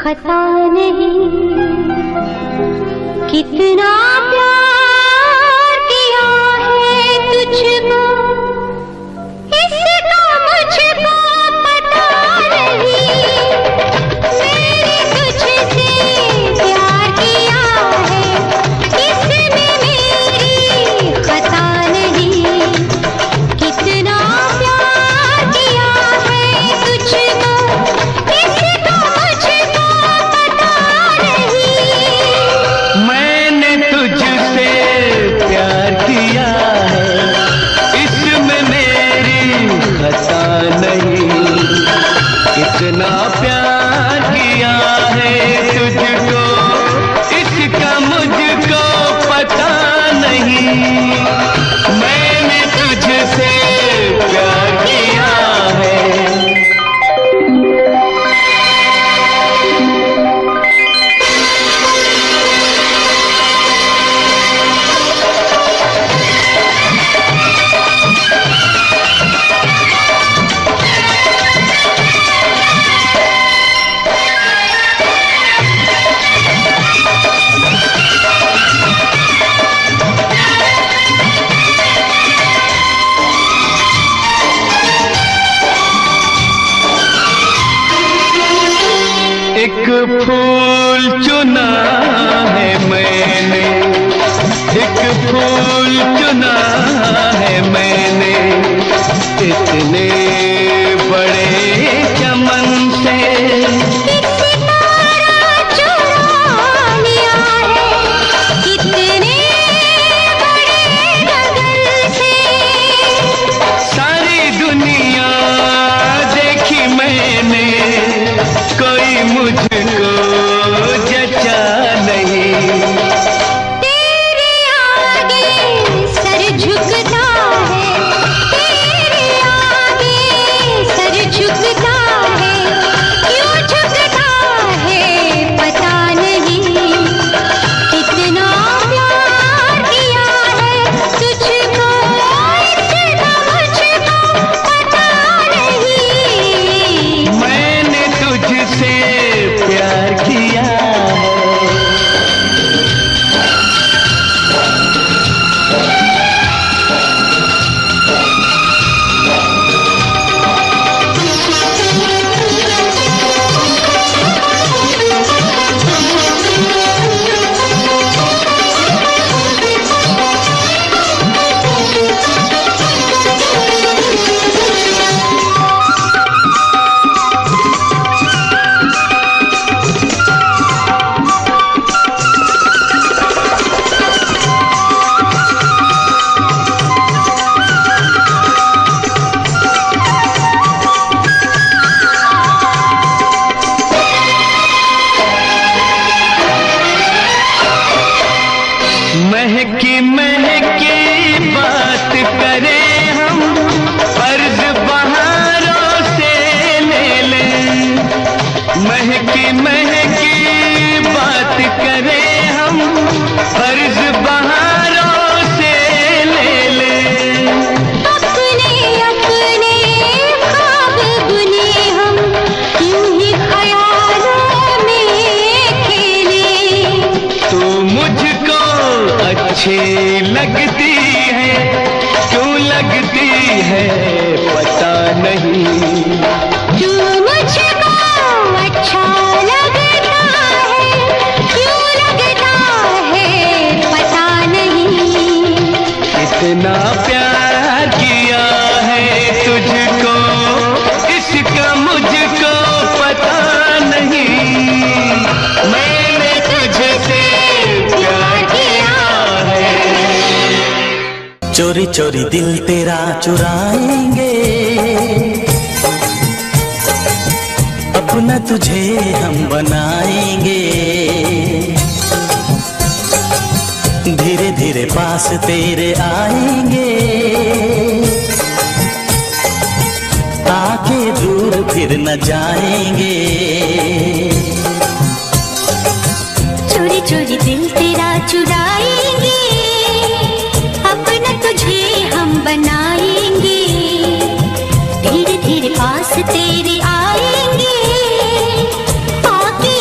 खता नहीं, कितना प्यार किया है तुझको, इसका मुझको पता नहीं। मैंने तुझसे प्यार किया है, इसमें मेरी खता नहीं। कितना प्यार किया है तुझको, इसका मुझको पता नहीं। मैंने तुझसे प्यार किया है, इसमें मेरी खता नहीं। कितना प्यार किया है तुझको, इसका मुझको पता नहीं। मैंने तुझसे प्यार किया है। एक फूल चुना है मैंने, एक फूल चुना है मैंने, इतने बड़े चमन से। एक सितारा चुरा लिया है, कितने बड़े गगन से। सारी दुनिया देखी मैंने, कोई मुझको जचा नहीं। तेरे आगे सर झुकता है, तेरे आगे सर झुकता है। क्यों झुकता है पता नहीं। कितना प्यार किया है तुझको, इसका मुझको पता नहीं। मैंने तुझसे प्यार किया है। महकी महकी बात करें हम, फर्ज बहारों से ले लें। महकी महकी बात करें हम, फर्ज बहारों से ले लें। अपने अपने ख्वाब बुने हम, यूं ही ख्यालों में खेले। तू मुझको अच्छी लगती है, क्यों लगती है पता नहीं। तू मुझको अच्छा लगता है, क्यों लगता है पता नहीं। कितना प्यार किया है तुझको, इसका मुझको पता नहीं। मैंने तुझसे प्यार किया है। चोरी चोरी दिल तेरा चुराएंगे, अपना तुझे हम बनाएंगे। धीरे धीरे पास तेरे आएंगे, आके दूर फिर न जाएंगे। चोरी चोरी दिल तेरा चुराएंगे, अपना तुझे हम बनाएंगे। धीरे धीरे पास तेरे आएंगे, आके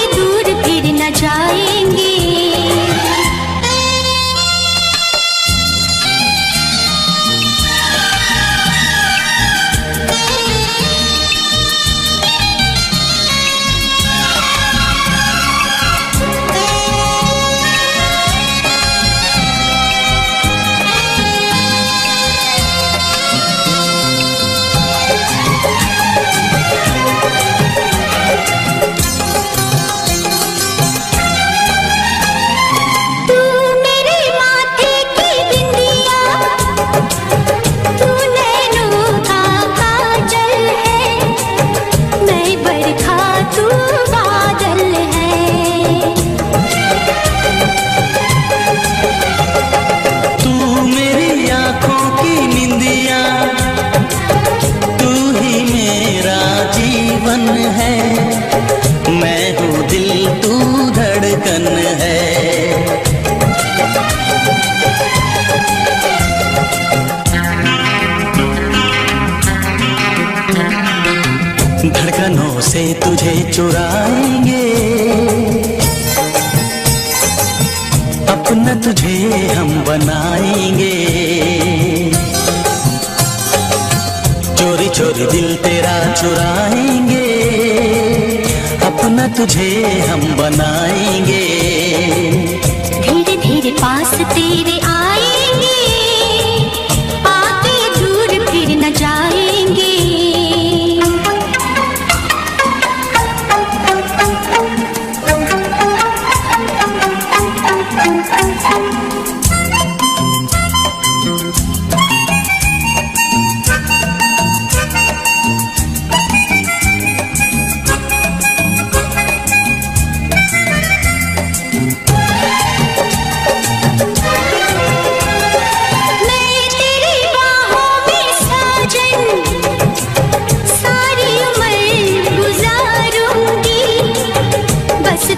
से तुझे चुराएंगे, अपना तुझे हम बनाएंगे। चोरी चोरी दिल तेरा चुराएंगे, अपना तुझे हम बनाएंगे। धीरे धीरे पास तेरे आएंगे, आके दूर फिर न जाएंगे।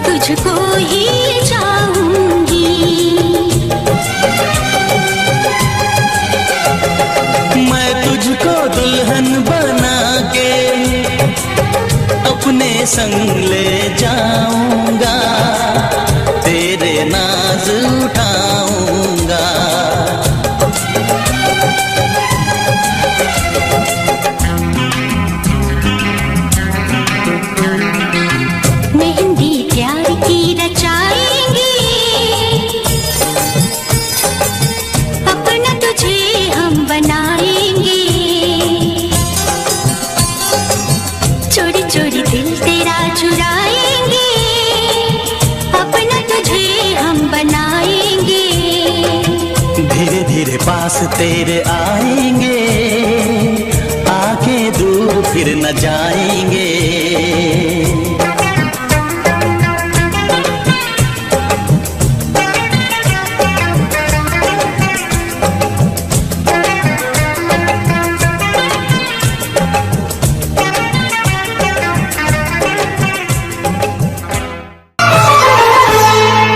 तुझको ही चाहूंगी, मैं तुझको दुल्हन बना के अपने संग ले जाऊंगा, तेरे नाज उठाऊंगा। मेहंदी प्यार की रचाएंगे, अपना तुझे हम बनाएंगे। चोरी चोरी दिल तेरा चुराएंगे, अपना तुझे हम बनाएंगे। धीरे धीरे पास तेरे आएंगे, आके दूर फिर न जाएंगे।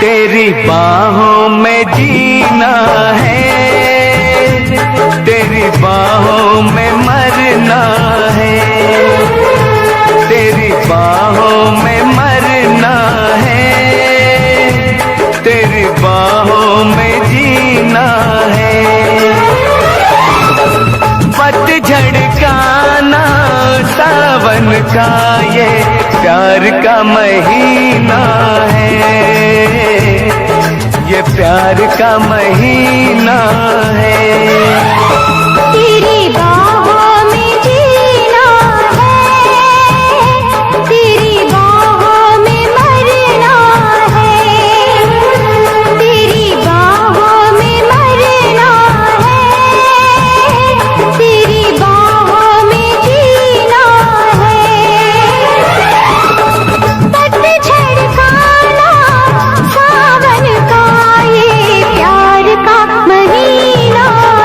तेरी बाहों में जीना है, तेरी बाहों में मरना है, तेरी बाहों में मरना है, तेरी बाहों में जीना है। पतझड़ का ना सावन का ये प्यार का महीना है, ये प्यार का महीना है। तेरी बाहों में जीना है, तेरी बाहों में मरना है, तेरी बाहों में मरना है, तेरी बाहों में जीना है। पतझड़ का ना सावन का ये प्यार का महीना है,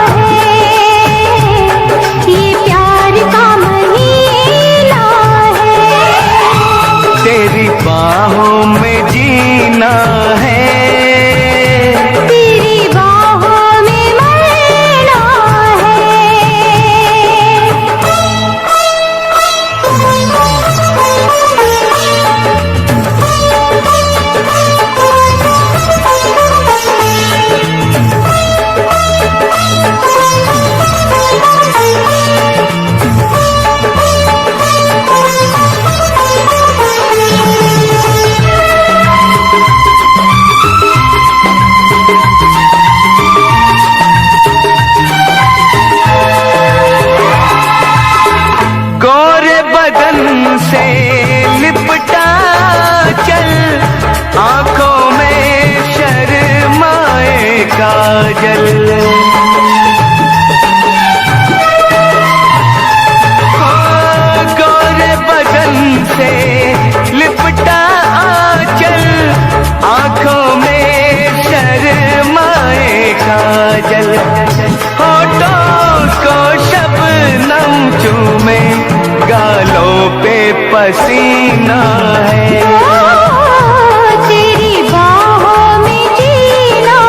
ये प्यार का महीना है। तेरी बाहों में जीना है, तेरी बाहों में मरना गोरे बदन से लिपटा चल, आंखों में शर्माए काजल। गोरे बदन से लिपटा चल, आंखों में शर्माए काजल। होठों को शबनम चूमे, गालों पे पसीना है। तेरी बाहों में जीना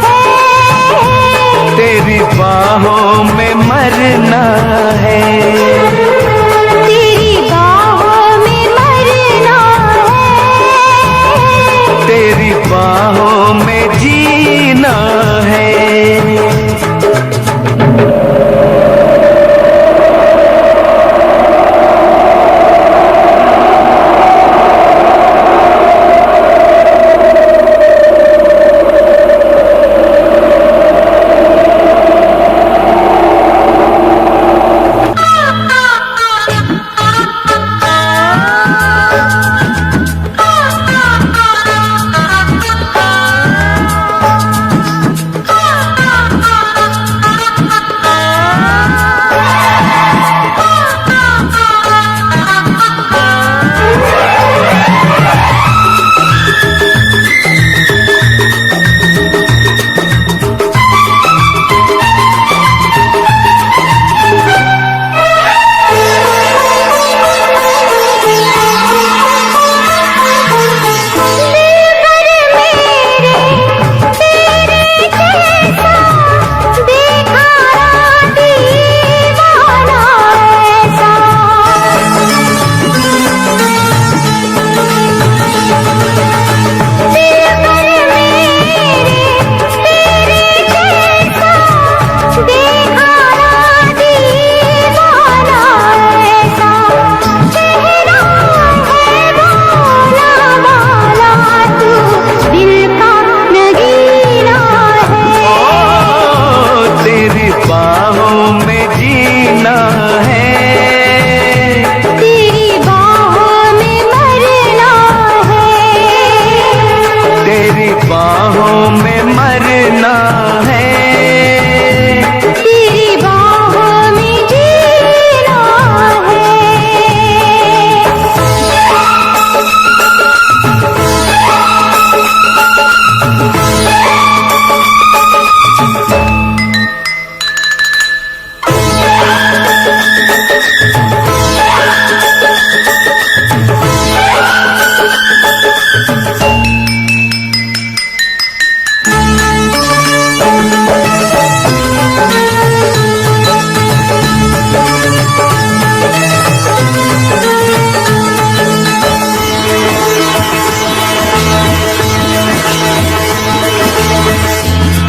है, तेरी बाहों में मरना है। तेरी बाहों में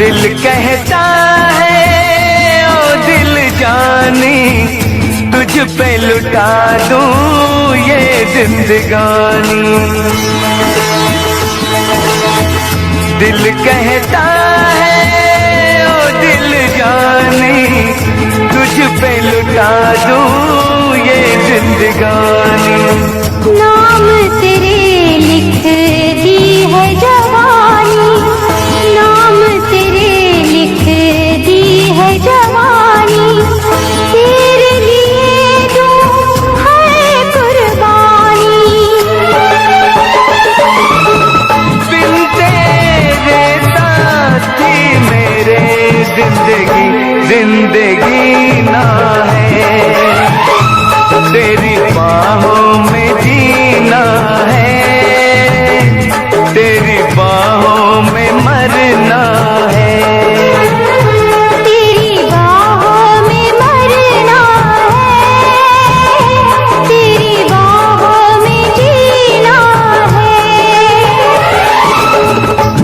दिल कहता है ओ दिल जानी तुझ पे लुटा दूं ये जिंदगानी। दिल कहता है ओ दिल जानी तुझ पे लुटा दूं ये जिंदगानी। नाम तेरे लिख दी है जवानी, नाम तेरे लिख दी है जवानी, तेरे लिए दूं है कुर्बानी। बिन तेरे साथी मेरे जिंदगी जिंदगी ना है, तेरी बाहों में जीना है, तेरी बाहों में मरना है। तेरी बाहों में मरना है, तेरी बाहों में जीना है।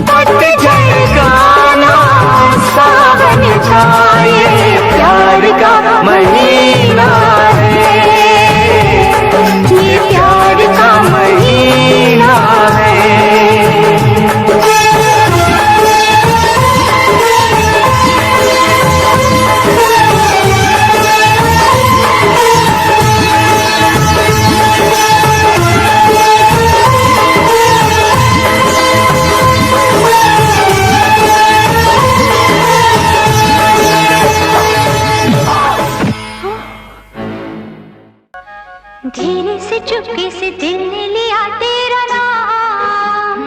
पतझड़ का ना सावन छाए प्यार का महीना है, ये प्यार का महीना है। धीरे से चुपके से दिल ने लिया तेरा नाम,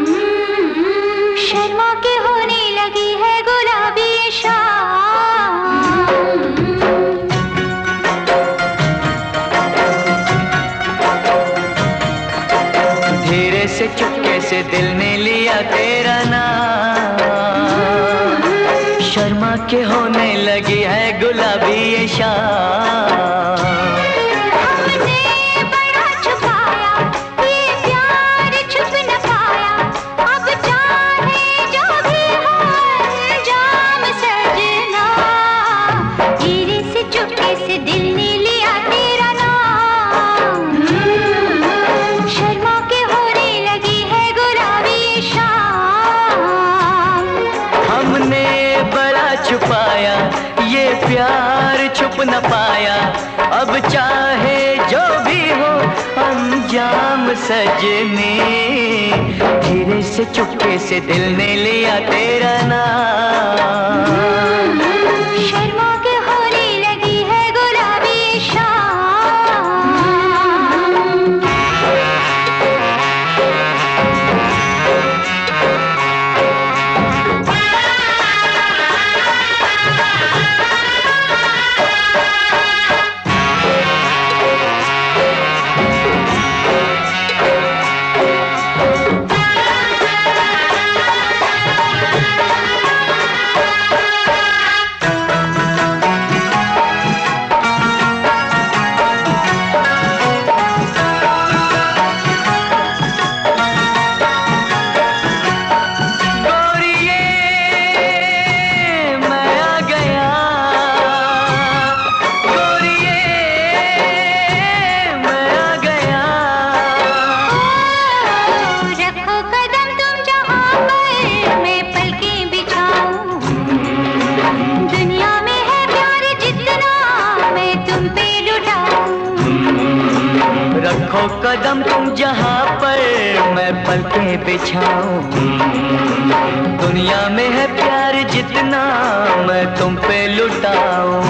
शर्मा के होने लगी है गुलाबी ये शाम। धीरे से चुपके से दिल ने लिया तेरा नाम, शर्मा के होने लगी है गुलाबी ये शाम। छुपाया ये प्यार छुप न पाया, अब चाहे जो भी हो अंजाम सजने। धीरे से चुपके से दिल ने लिया तेरा नाम, शर्मा के होने लगी है गुलाबी शाम। रखो कदम तुम जहाँ पर मैं पलकें बिछाऊं, दुनिया में है प्यार जितना मैं तुम पे लुटाऊं।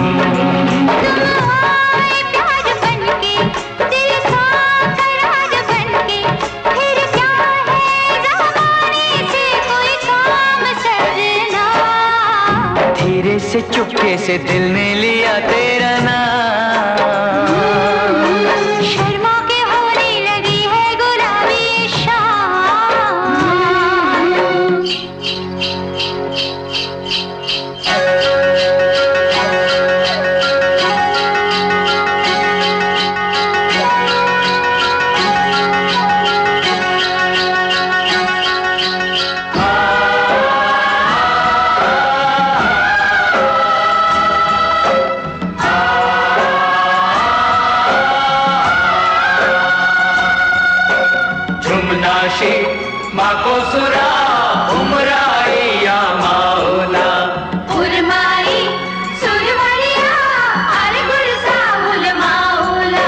प्यार बनके दिल का करार बनके, फिर क्या है ज़माने से कोई काम सजना। धीरे से चुपके से दिल ने लिया तेरा नाम, शर्मा के होने लगी है गुलाबी शाम। नाशी माको सुरा उमराई या माओला उर्माई सुरवरिया अरे गुरसा उल माओला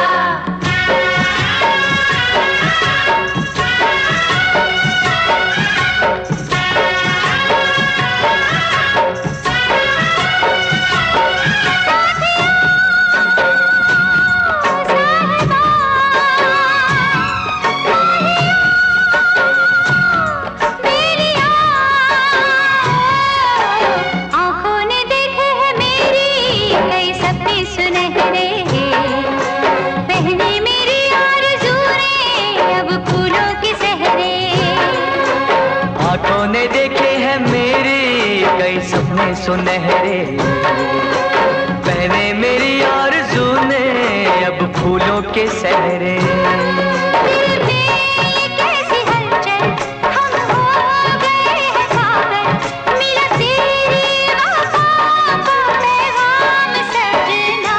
सुनहरे पहने मेरी आरज़ू ने अब फूलों के सहरे कैसी हलचल हम हो गए हैं पागल मिला तेरी वफा का पैगाम सजना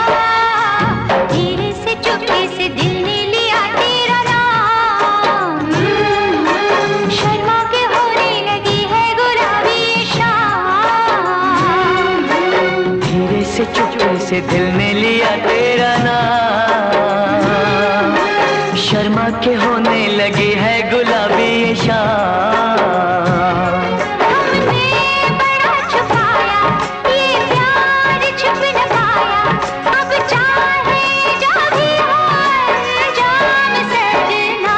धीरे से चुपके से दिल ने लिया तेरा नाम शर्मा के होने लगी है गुलाबी से चुपके से दिल ने लिया तेरा नाम शर्मा के होने लगी है गुलाबी शाम हमने बड़ा छुपाया ये प्यार छुप न पाया अब चाहे जो भी हो जाम सजना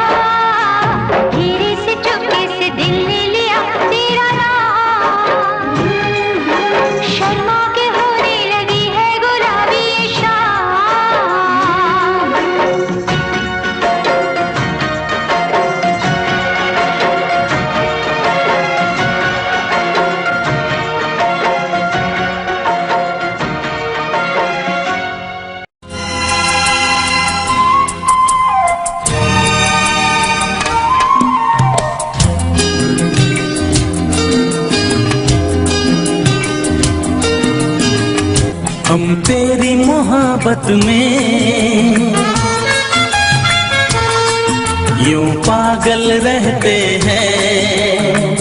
धीरे से चुपके से दिल ने लिया तेरा नाम शर्मा के होने लगी है गुलाबी शाम हम तेरी मोहब्बत में यूं पागल रहते हैं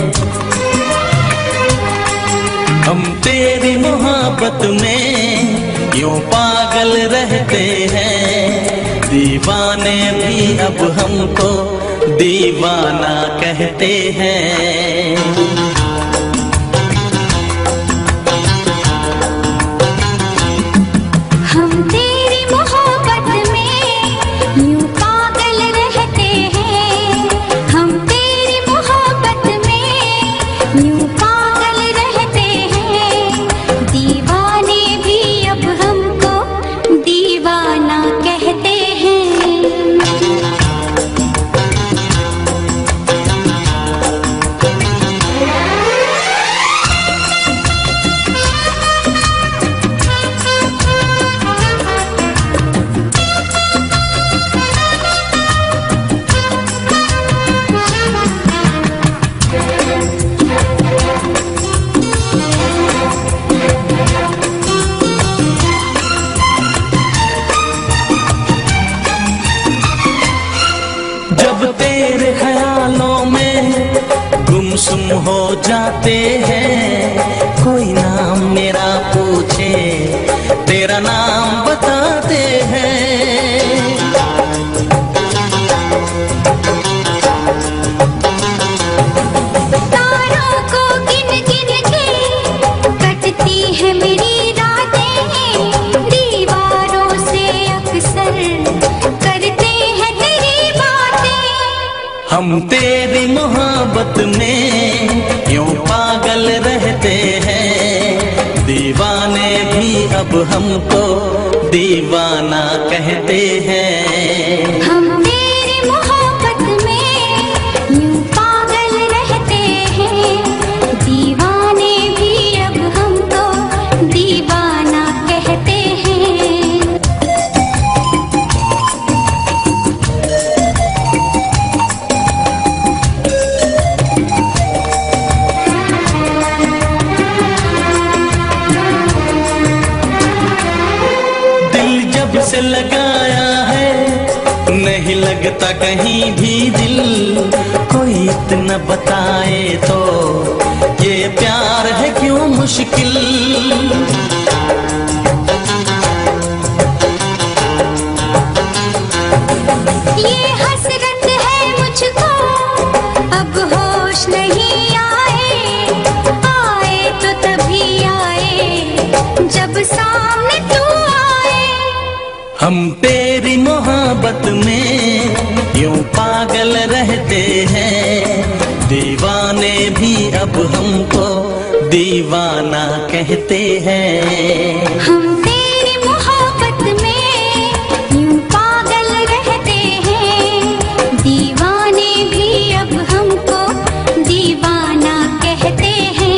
हम तेरी मोहब्बत में यूं पागल रहते हैं दीवाने भी अब हमको दीवाना कहते हैं हम तेरी मोहब्बत में यूं पागल रहते हैं हम तेरी मोहब्बत में यूं पागल रहते हैं दीवाने भी अब हमको दीवाना कहते हैं जब तेरे ख्यालों में गुमसुम हो जाते हैं कोई नाम मेरा पूछे तेरा नाम बताते हैं तारों को गिन गिन के कटती है मेरी रातें दीवारों से अक्सर करते हैं तेरी बातें हम तेरी मोहब्बत में यूं पागल रहते हैं दीवाने भी अब हमको दीवाना कहते हैं हम तेरी मोहब्बत में यूं पागल रहते हैं दीवाने भी अब हमको दीवाना कहते हैं दिल जब से लगाया है नहीं लगता कहीं भी दिल कोई न बताए तो ये प्यार है क्यों मुश्किल। ये हसरत है मुझको, अब होश नहीं आए, आए तो तभी आए जब सामने तू आए। हम तेरी मोहब्बत में यूं पागल रहते हैं, दीवाने भी अब हमको दीवाना कहते हैं। हम तेरी मोहब्बत में यूं पागल रहते हैं, दीवाने भी अब हमको दीवाना कहते हैं।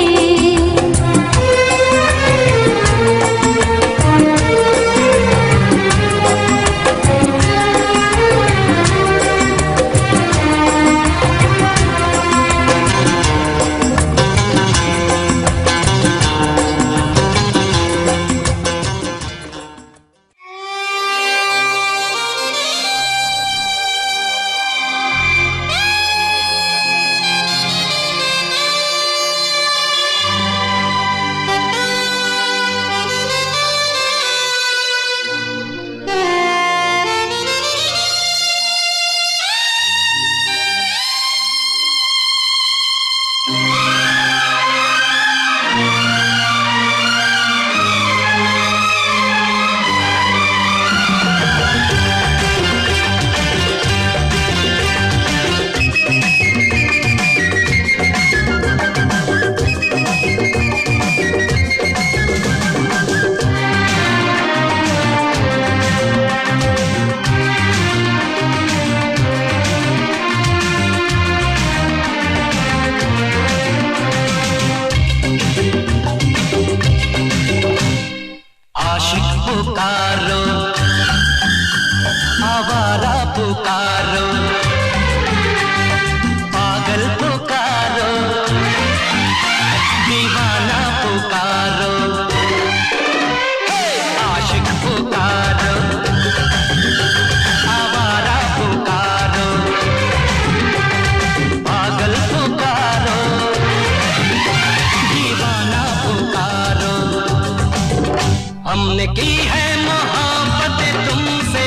हमने की है मोहब्बत तुमसे,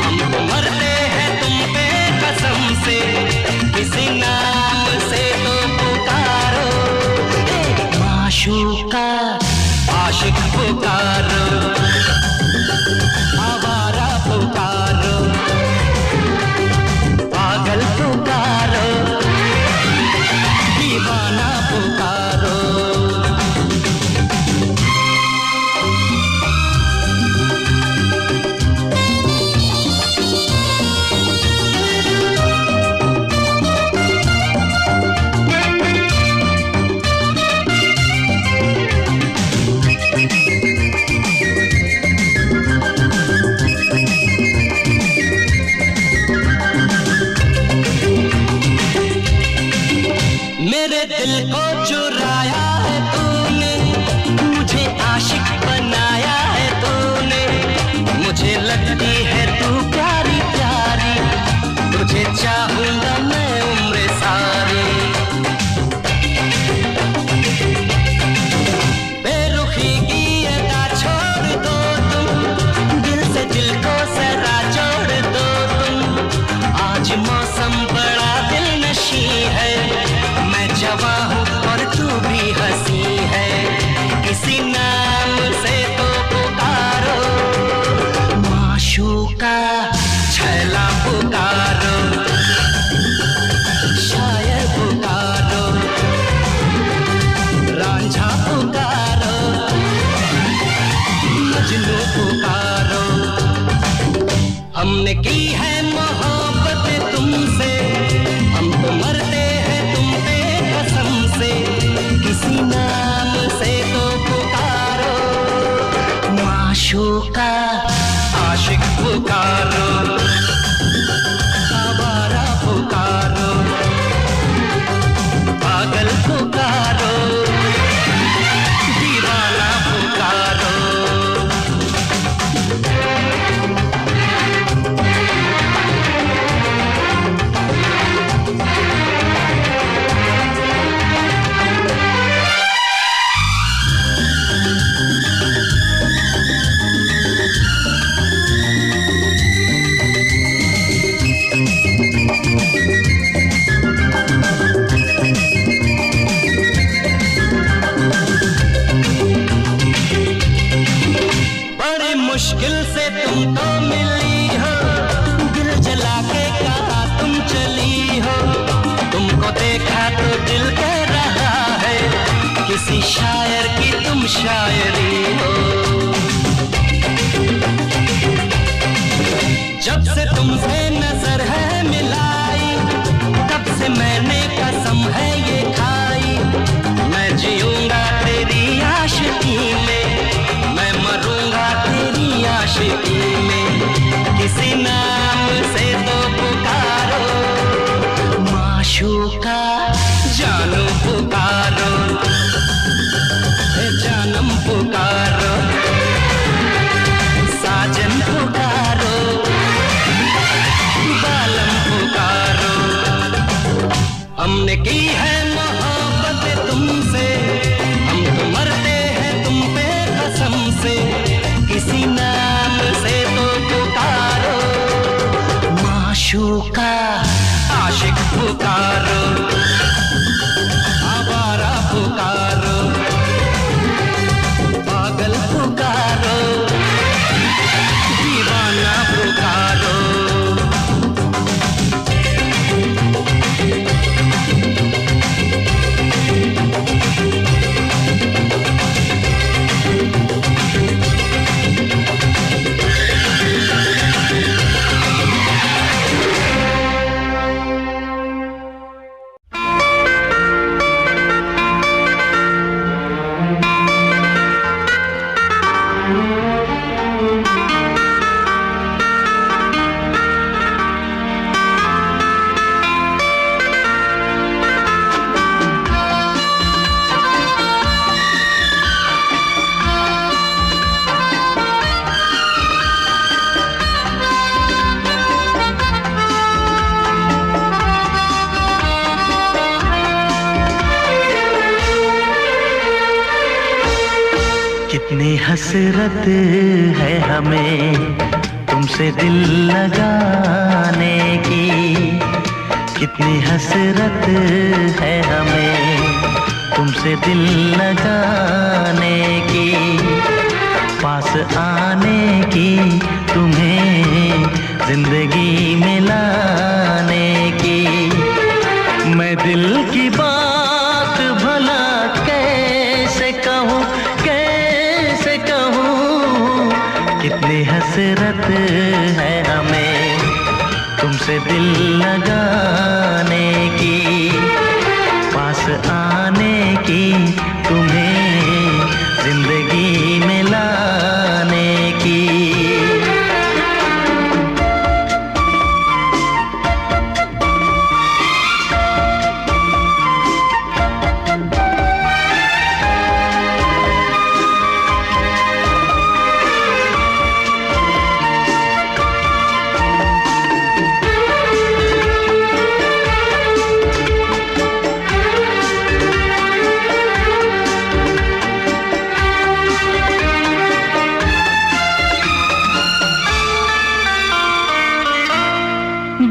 हम तो मरते हैं तुम पे कसम से, किसी नाम से तो पुकारो माशूका, आशिक पुकारो, आवारा पुकारो, पागल पुकारो, दीवाना पुकारो। मेरे दिल को चुराया है तूने, मुझे आशिक बनाया है तूने, मुझे लगती है तू प्यारी प्यारी, तुझे चाहूंगा मैं उम्र सारी। बेरुखी की अदा छोड़ दो तुम, दिल से दिल को जरा जोड़ दो तुम, आज मौसम बड़ा दिलनशी है, मैं जवां हूँ किसी शायर की तुम शायरी हो। जब से तुमसे नजर है मिलाई, तब से मैंने कसम है ये खाई, मैं जीऊंगा तेरी आशिकी में, मैं मरूंगा तेरी आशिकी में। किसी नाम से तो पुकारो माशूका, जानू पुकारो, जानम पुकारो, साजन पुकारो, बालम पुकारो। हमने की है मोहब्बत तुमसे, हम तो मरते हैं तुम पे कसम से। किसी नाम से तो पुकारो माशूका, आशिक पुकारो, आवारा पुकारो, पागल पुकारो, दीवाना पुकारो। कितनी हसरत है हमें तुमसे दिल लगाने की, कितनी हसरत है हमें तुमसे दिल लगाने की, पास आने की, तुम्हें जिंदगी में लाने की। मैं दिल की बात भला कैसे कहूँ, कैसे कहूँ, कितनी हसरत है हमें तुमसे दिल लगाने की, पास आने की, तुम्हें जिंदगी में लाने की।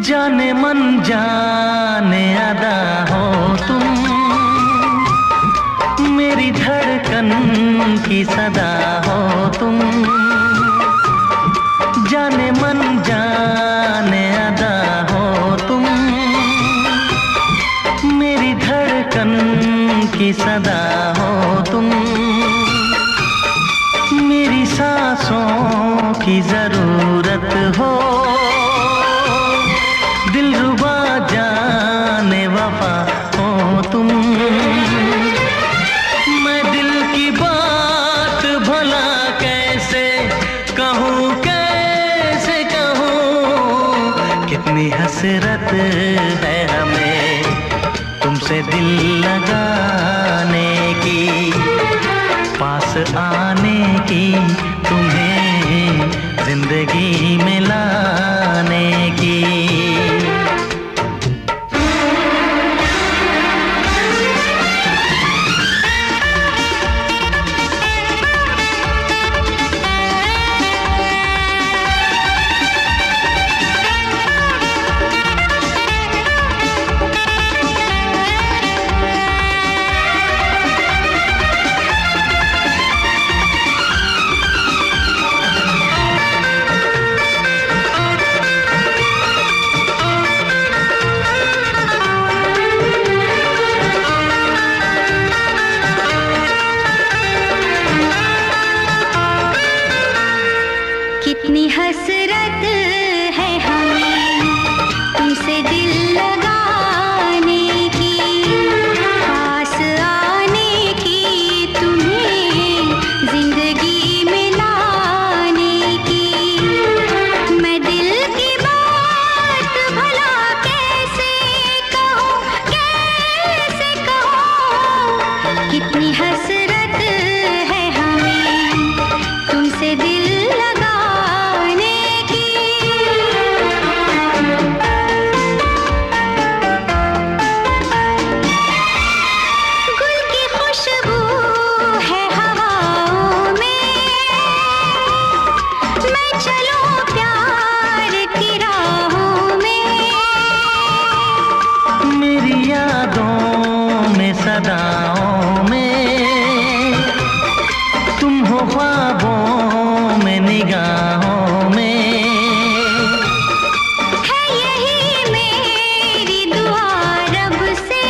जाने मन जाने अदा हो तुम, मेरी धड़कन की सदा हो तुम। जाने मन जाने अदा हो तुम, मेरी धड़कन की सदा हो तुम। मेरी सांसों की जरूरत हो, दिलरुबा जाने वफा हो तुम। मैं दिल की बात भला कैसे कहूँ, कैसे कहूँ, कितनी हसरत है हमें तुमसे दिल लगाने की, पास आने की, तुम्हें जिंदगी में लाने की। यादों में सदाओं में, तुम हो ख्वाबों में निगाहों में। है यही मेरी दुआ रब से,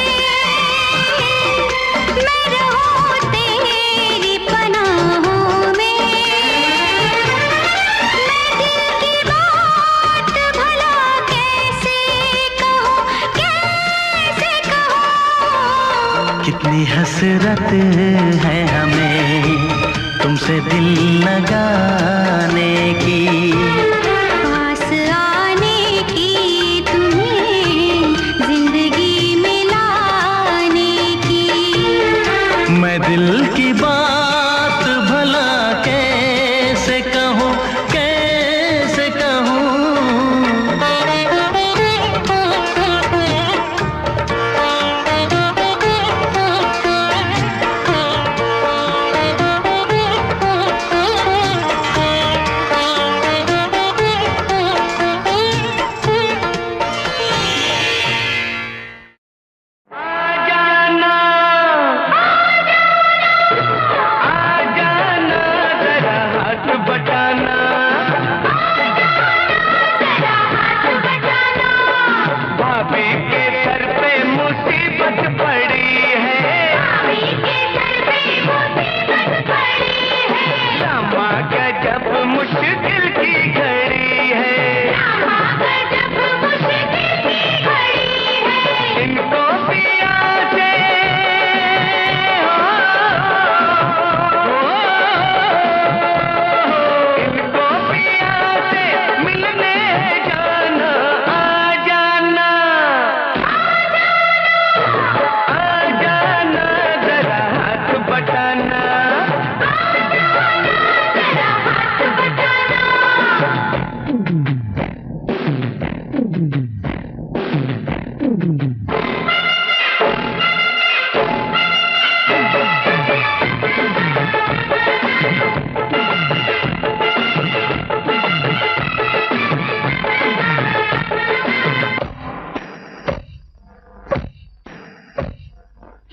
मैं रहूं तेरी पनाहों में। मैं दिल की बात भला कैसे कहूँ, कैसे कहूँ। कितनी हसरत है हमें तुमसे दिल लगाने की, पास आने की, तुम्हें जिंदगी में लाने की। मैं दिल की बात भला कैसे कहूँ, कैसे कहूँ।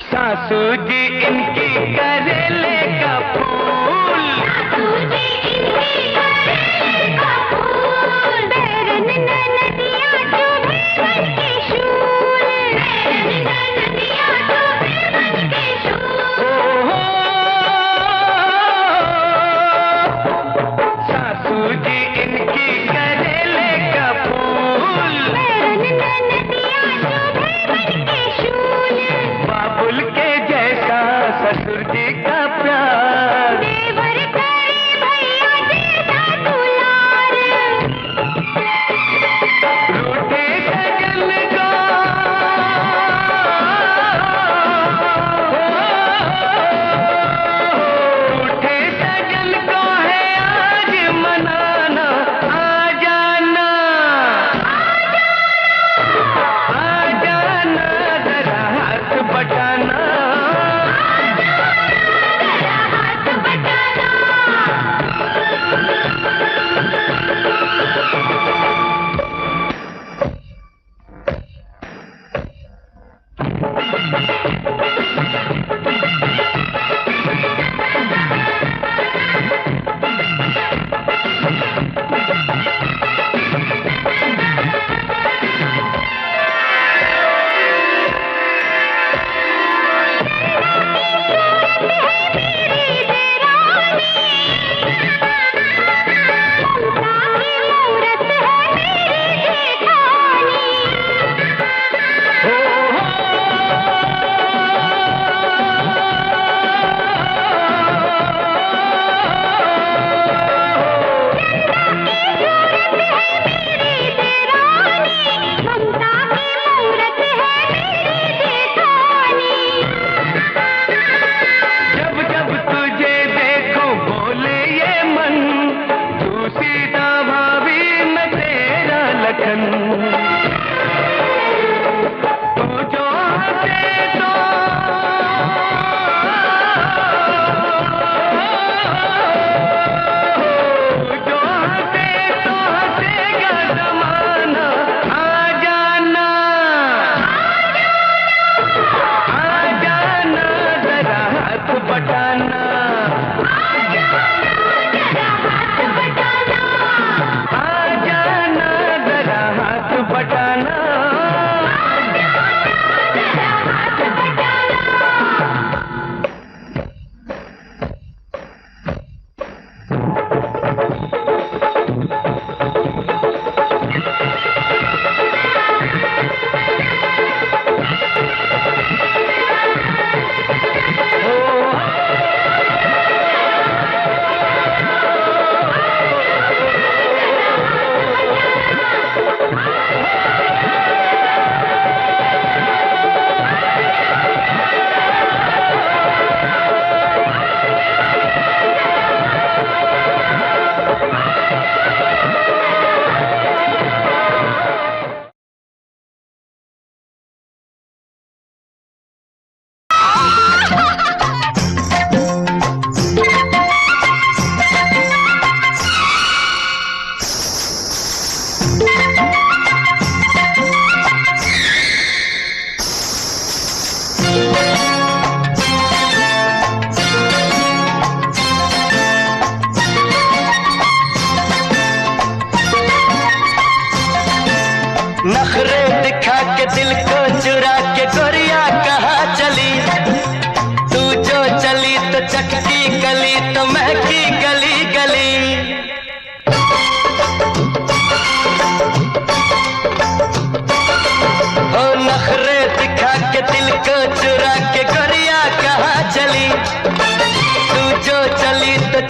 सासू जी इनकी करेले का फूल, सासू जी इनकी करेले का फूल। बैरन नदिया चुभे बन के शूल, बैरन नदिया चुभे बन के शूल। सासू जी इनकी करेले का फूल, बैरन नदिया चुभे बन के शूल। बाबुल के जैसा ससुर जी का प्यार, देवर करे भैया जैसा दुलार। रूठे सजन को रूठे सजन को है आज मनाना। आ जाना, आ जाना, जरा हाथ बटाना। हाथ बटाना।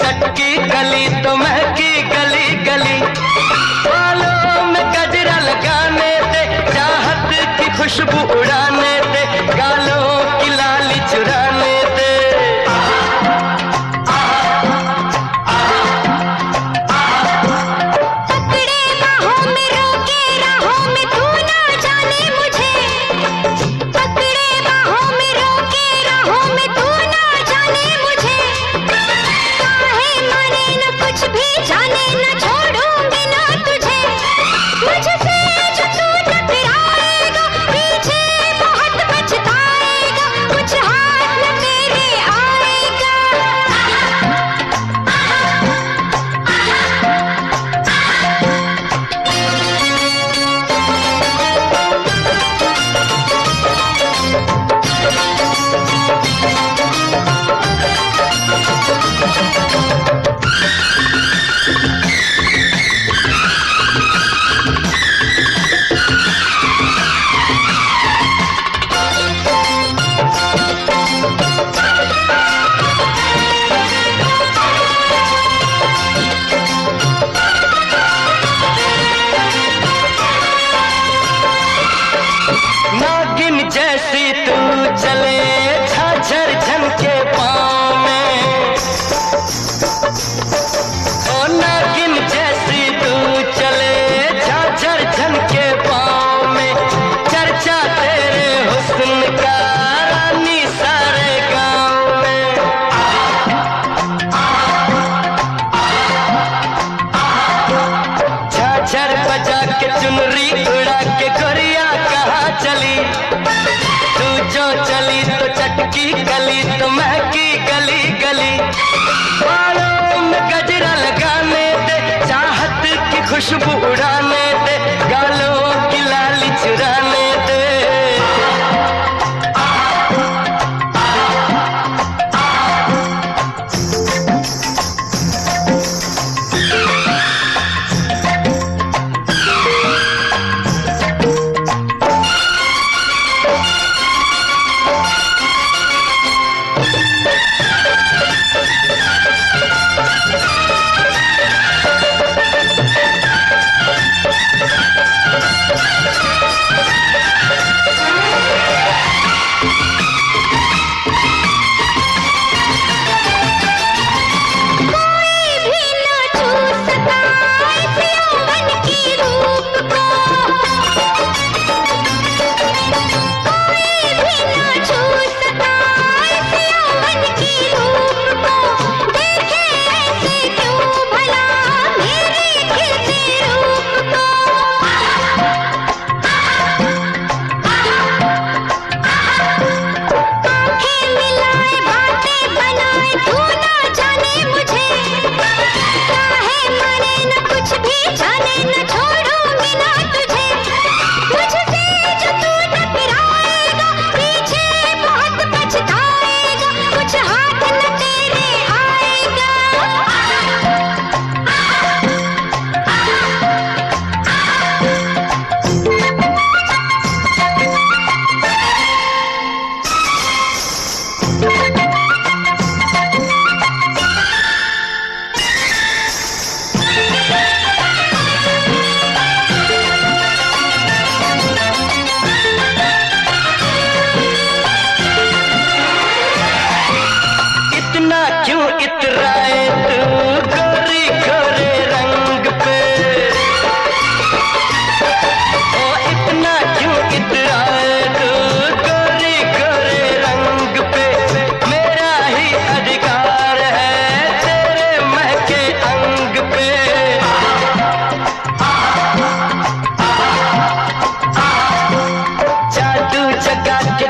चटकी गली तो महकी गली गली। बालों में गजरा लगाने दे, चाहत की खुशबू उड़ाने दे, गालों की लाली चुराने दे। पकड़े बाहों में रोके राहों में तू ना जाने मुझे, पकड़े बाहों में रोके राहों में तू ना जाने मुझे। काहे माने न कुछ भी जाने न छोड़ूंगी ना तुझे। मुझसे जो तू टकराएगा पीछे बहुत पछताएगा, कुछ हाथ न तेरे आएगा। नागिन जैसी तू चले झाझर झनके पाँव में, ओ नागिन जैसी तू चले झाझर झनके पाँव में। चर्चा तेरे हुस्न का रानी सारे गाँव में। झाझर बजा के चुनरी उड़ा के गोरिया कहाँ चली। तू जो चली तो चटकी गली तो महकी गली गली। बालों में गजरा लगाने दे, चाहत की खुशबू उड़ाने दे, गालों की लाली चुराने दे।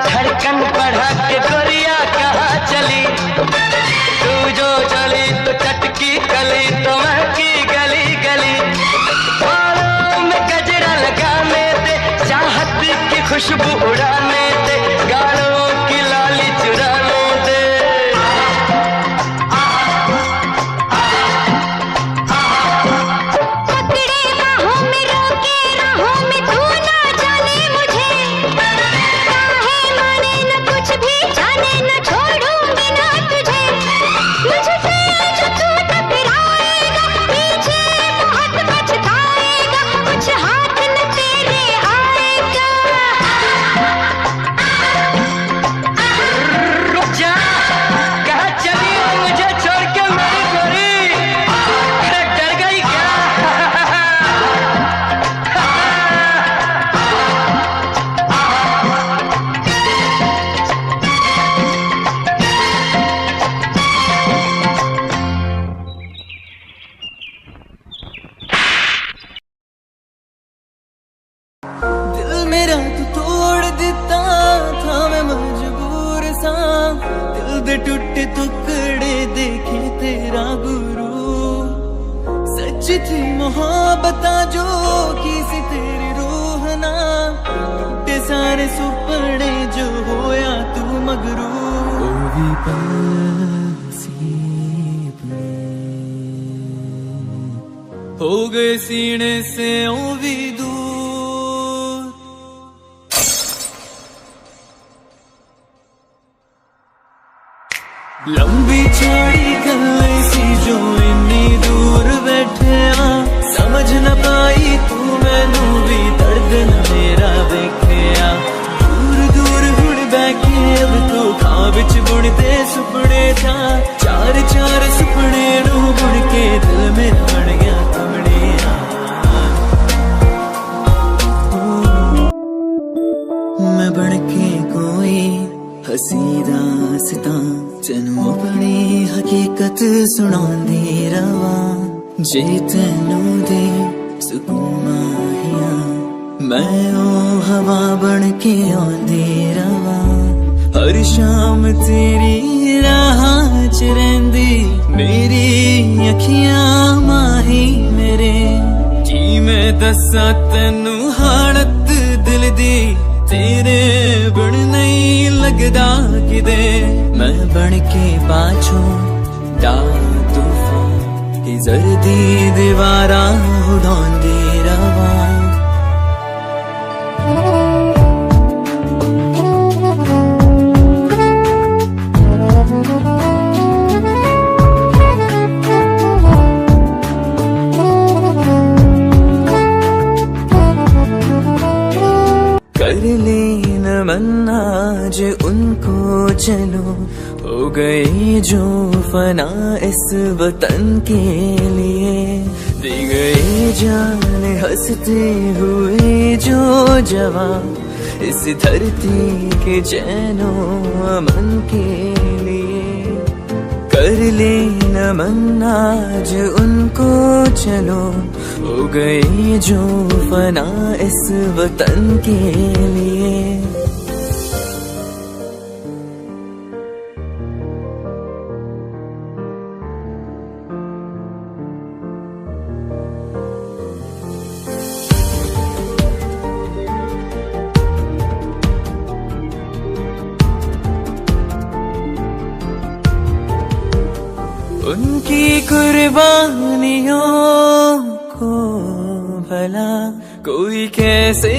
धड़कन बढ़ा के गोरिया कहाँ चली। तू जो चली टूटे टुकड़े देखे तेरा गुरु। सच थी मोहब्बत जो की सी तेरी रूह ना, टूटे सारे सुपने जो होया तू मगरू। ओ भी हो गए सीने से ओ भी दूर। लंबी चौड़ी गल्लें सी जो इन्नी दूर बैठे आ, समझ न पाई तू मैनू भी दर्द न मेरा देखिया। दूर दूर हुण बैठे अब तो खां विच बुनते सुपने था, चार चार सुपने नू बुन के दिल मेरा बन गया थमड़िया। मैं बन के कोई हसी दास्तां तेनू अपनी हकीकत सुनांदी रवा। जे तेनू दे सुकून माहिया मैं ओ हवा बन के आंदी रवा। हर शाम तेरी राह च रहिंदी मेरी अखियां माही मेरे। की मैं दस्सां तेनू हालत दिल दी, तेरे बिन नहीं लगदा किदे। मैं बन के पाछो डा तूफान की जर्दी दीवारा उड़ांदी रवा। कर लेन मन्ना जे उनको चलो, हो गए जो फना इस वतन के लिए। दे गए जान हंसते हुए जो जवान इस धरती के चैनो अमन के लिए। कर लेन मन्ना जे उनको चलो, हो गए जो फना इस वतन के लिए। उनकी कुर्बानियों को भला कोई कैसे